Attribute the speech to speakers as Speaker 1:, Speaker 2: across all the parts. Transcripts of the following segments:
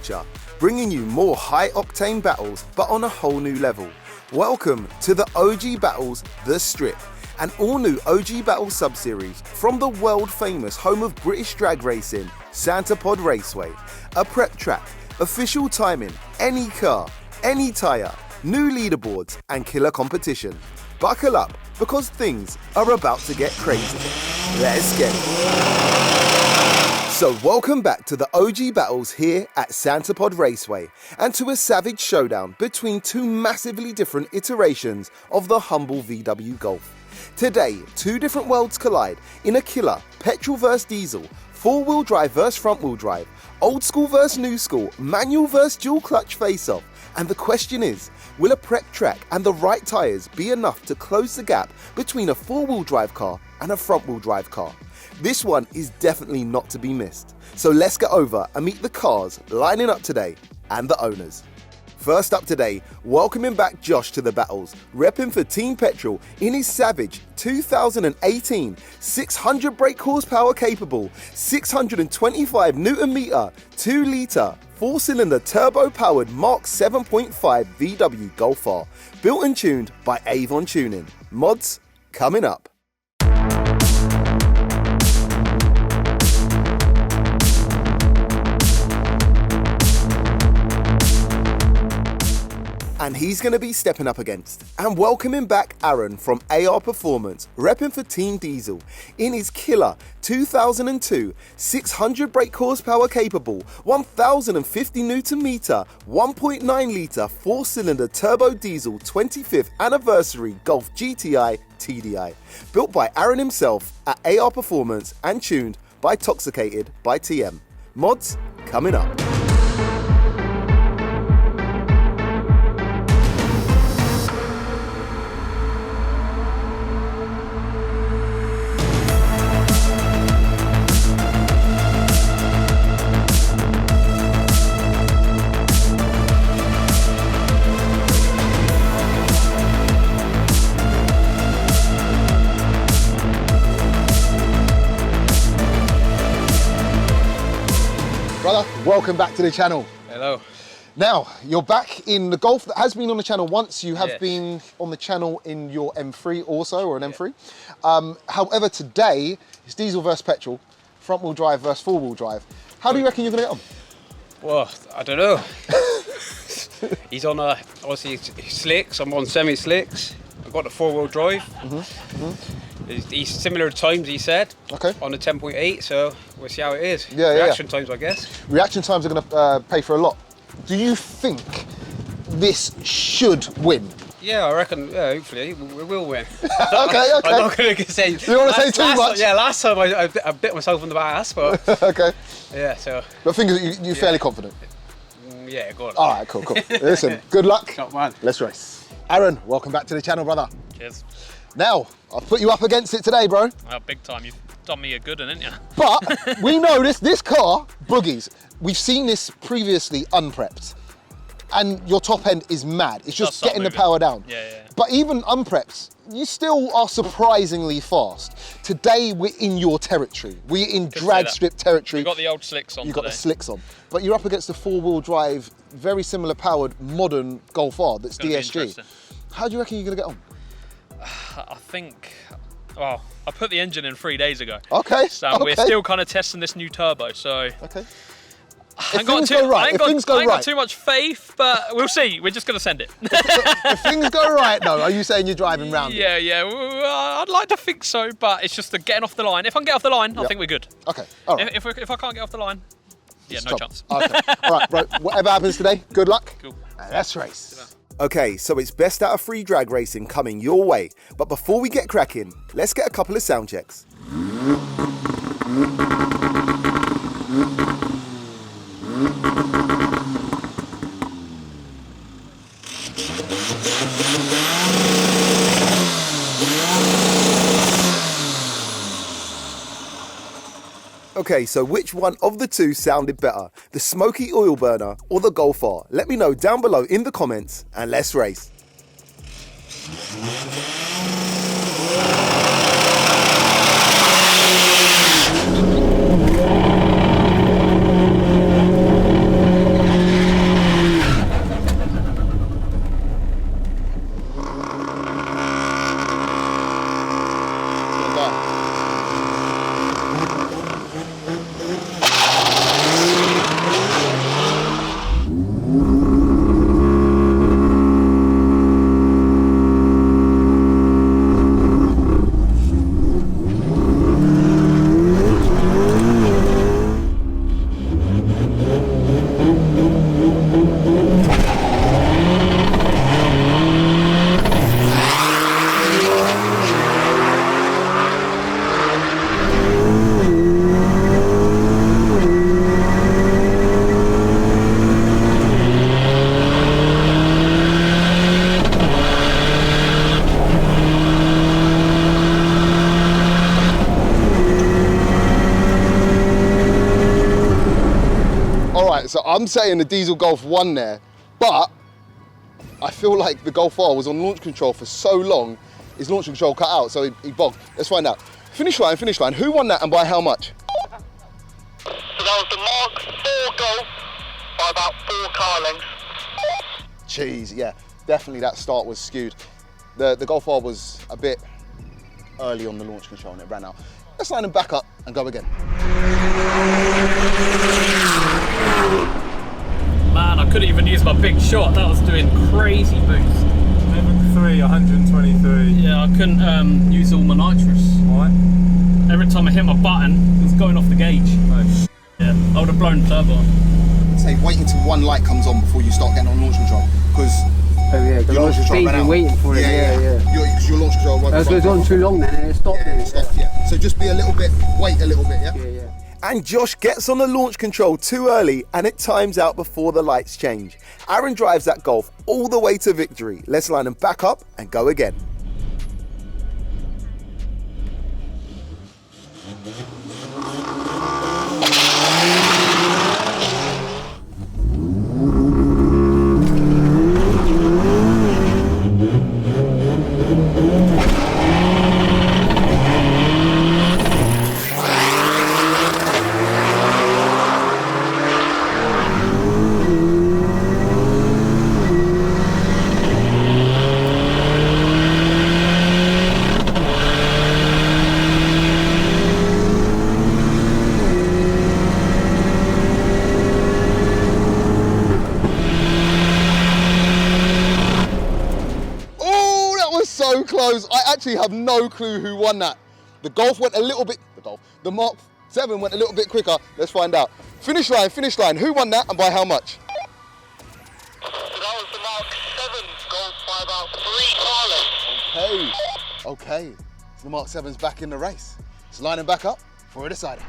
Speaker 1: culture, bringing you more high-octane battles, but on a whole new level. Welcome to the OG Battles, The Strip, an all-new OG Battles sub-series from the world-famous home of British drag racing, Santa Pod Raceway. A prep track, official timing, any car, any tyre, new leaderboards, and killer competition. Buckle up, because things are about to get crazy. Let's get it. So welcome back to the OG Battles here at Santa Pod Raceway, and to a savage showdown between two massively different iterations of the humble VW Golf. Today, two different worlds collide in a killer petrol vs diesel, four-wheel drive vs front-wheel drive, old school vs new school, manual vs dual clutch face-off. And the question is, will a prep track and the right tyres be enough to close the gap between a four-wheel drive car and a front-wheel drive car? This one is definitely not to be missed. So let's get over and meet the cars lining up today and the owners. First up today, welcoming back Josh to the battles, repping for Team Petrol in his savage 2018 600 brake horsepower capable, 625 Newton meter, 2 litre, 4-cylinder turbo-powered Mark 7.5 VW Golf R, built and tuned by Avon Tuning. Mods coming up. And he's going to be stepping up against and welcoming back Aaron from AR Performance, repping for Team Diesel in his killer 2002 600 brake horsepower capable, 1050 Newton meter, 1.9 litre 4-cylinder turbo diesel 25th anniversary Golf GTI TDI, built by Aaron himself at AR Performance and tuned by Toxicated by TM. Mods coming up. Brother, welcome back to the channel.
Speaker 2: Hello.
Speaker 1: Now, you're back in the Golf that has been on the channel once. You have been on the channel in your M3 also, or an M3. However, today, it's diesel versus petrol, front-wheel drive versus four-wheel drive. How do you reckon you're going to get on?
Speaker 2: Well, I don't know. He's on, obviously, slicks. I'm on semi-slicks. I've got the four-wheel drive. He's similar times, he said, on the 10.8, so we'll see how it is. Reaction times, I guess. Reaction times
Speaker 1: are going to pay for a lot. Do you think this should win?
Speaker 2: Yeah, I reckon, hopefully, we will win.
Speaker 1: Okay.
Speaker 2: I'm not going to say...
Speaker 1: You don't want to say too much?
Speaker 2: Last time I bit myself in the ass, but...
Speaker 1: Okay.
Speaker 2: Yeah, so...
Speaker 1: But fingers, you're fairly confident?
Speaker 2: Yeah, go on.
Speaker 1: All right, cool. Listen, good luck.
Speaker 2: Top man.
Speaker 1: Let's race. Aaron, welcome back to the channel, brother.
Speaker 3: Cheers.
Speaker 1: Now, I've put you up against it today, bro.
Speaker 3: Oh, big time. You've done me a good one, haven't you?
Speaker 1: But we know this car, boogies. We've seen this previously unprepped. And your top end is mad. It's just getting the power down.
Speaker 3: Yeah.
Speaker 1: But even unprepped, you still are surprisingly fast. Today, we're in your territory. We're in drag strip territory.
Speaker 3: You've got the old slicks on.
Speaker 1: You've got the slicks on. But you're up against a four-wheel drive, very similar powered, modern Golf R that's DSG. How do you reckon you're going to get on?
Speaker 3: I think, well, I put the engine in 3 days ago.
Speaker 1: Okay.
Speaker 3: So we're still kind of testing this new turbo, so.
Speaker 1: Okay.
Speaker 3: I ain't got too much faith, but we'll see. We're just going to send it.
Speaker 1: If things go right, though, are you saying you're driving round it?
Speaker 3: Yeah. I'd like to think so, but it's just the getting off the line. If I can get off the line, I think we're good.
Speaker 1: Okay, all right.
Speaker 3: If I can't get off the line, no chance.
Speaker 1: Okay, all right, bro. Whatever happens today, good luck.
Speaker 3: Cool.
Speaker 1: Let's race. Okay, so it's best out of free drag racing coming your way. But before we get cracking, let's get a couple of sound checks. Okay, so which one of the two sounded better? The smoky oil burner or the Golf R? Let me know down below in the comments and let's race. I'm saying the diesel Golf won there, but I feel like the Golf R was on launch control for so long, his launch control cut out, so he bogged. Let's find out. Finish line. Who won that and by how much?
Speaker 4: So that was the Mark 4 Golf by about 4 car lengths.
Speaker 1: Jeez, yeah, definitely that start was skewed. The Golf R was a bit early on the launch control and it ran out. Let's line them back up and go again.
Speaker 3: Man, I couldn't even use my big shot. That was doing crazy boost.
Speaker 5: MK3, 123.
Speaker 3: Yeah, I couldn't use all my nitrous.
Speaker 5: Why?
Speaker 3: Every time I hit my button, it was going off the gauge.
Speaker 5: Oh,
Speaker 3: Yeah, I would have blown the turbo on.
Speaker 1: Say wait until one light comes on before you start getting on launch control, because
Speaker 6: your launch control ran out. Waiting for it. Yeah.
Speaker 1: Your launch control
Speaker 6: That goes on too long then, and it stopped.
Speaker 1: Yeah. So just be a little bit, wait a little bit, yeah?
Speaker 6: Yeah.
Speaker 1: And Josh gets on the launch control too early and it times out before the lights change. Aaron drives that Golf all the way to victory. Let's line them back up and go again. So close. I actually have no clue who won that. The Golf went a little bit, the Mark 7 went a little bit quicker. Let's find out. Finish line. Who won that and by how much?
Speaker 4: So that was the Mark 7 Golf by about 3 car lengths.
Speaker 1: Okay. So the Mark 7's back in the race. Let's line him back up for a decider.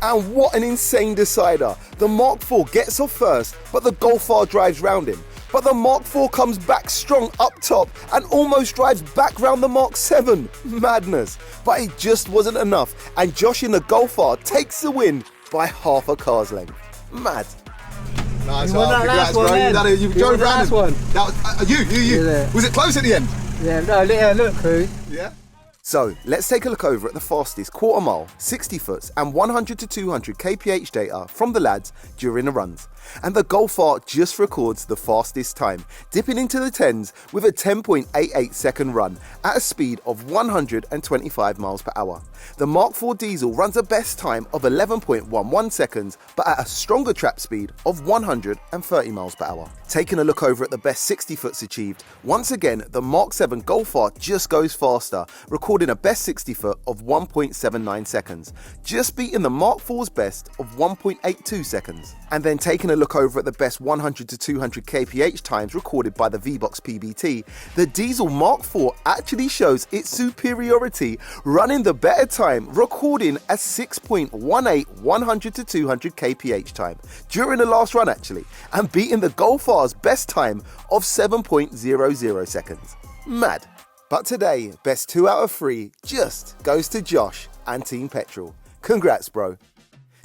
Speaker 1: And what an insane decider. The Mark 4 gets off first, but the Golf R drives round him. But the Mark 4 comes back strong up top and almost drives back round the Mark 7. Madness. But it just wasn't enough, and Josh in the Golf R takes the win by half a car's length. Mad. Nice,
Speaker 6: you won that last one, then.
Speaker 1: You drove round
Speaker 6: one.
Speaker 1: That was, you. Yeah. Was it close at the end?
Speaker 6: Yeah, no, look, crew.
Speaker 1: Yeah. So let's take a look over at the fastest quarter mile, 60 foots and 100 to 200 kph data from the lads during the runs. And the Golf R just records the fastest time, dipping into the 10s with a 10.88 second run at a speed of 125 miles per hour. The Mark 4 diesel runs a best time of 11.11 seconds, but at a stronger trap speed of 130 miles per hour. Taking a look over at the best 60 foots achieved, once again the Mark 7 Golf R just goes faster, recording a best 60 foot of 1.79 seconds, just beating the Mark 4's best of 1.82 seconds. And then taking a look over at the best 100 to 200 kph times recorded by the V-Box PBT, the diesel Mark 4 actually shows its superiority, running the better time, recording a 6.18 100 to 200 kph time during the last run actually, and beating the Golf R's best time of 7.00 seconds. Mad. But today, best 2 out of 3 just goes to Josh and Team Petrol. Congrats, bro.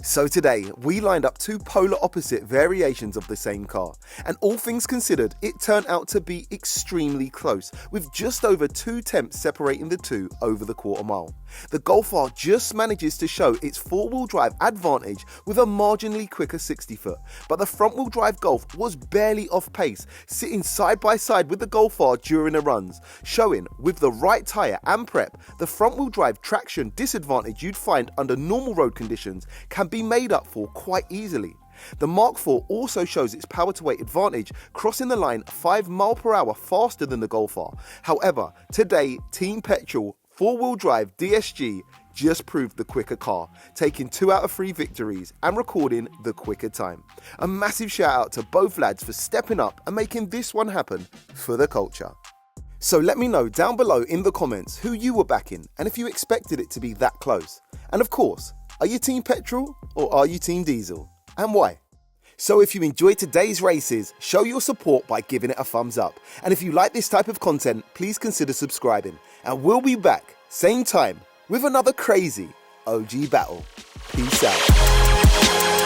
Speaker 1: So today, we lined up two polar opposite variations of the same car, and all things considered, it turned out to be extremely close, with just over 2 tenths separating the two over the quarter mile. The Golf R just manages to show its four-wheel drive advantage with a marginally quicker 60-foot, but the front-wheel drive Golf was barely off pace, sitting side by side with the Golf R during the runs, showing with the right tyre and prep, the front-wheel drive traction disadvantage you'd find under normal road conditions can be made up for quite easily. The Mark IV also shows its power to weight advantage, crossing the line 5 mph faster than the Golf R. However, today Team Petrol 4-wheel drive DSG just proved the quicker car, taking 2 out of 3 victories and recording the quicker time. A massive shout out to both lads for stepping up and making this one happen for the culture. So let me know down below in the comments who you were backing and if you expected it to be that close. And of course, are you Team Petrol or are you Team Diesel? And why? So if you enjoyed today's races, show your support by giving it a thumbs up. And if you like this type of content, please consider subscribing. And we'll be back, same time, with another crazy OG battle. Peace out.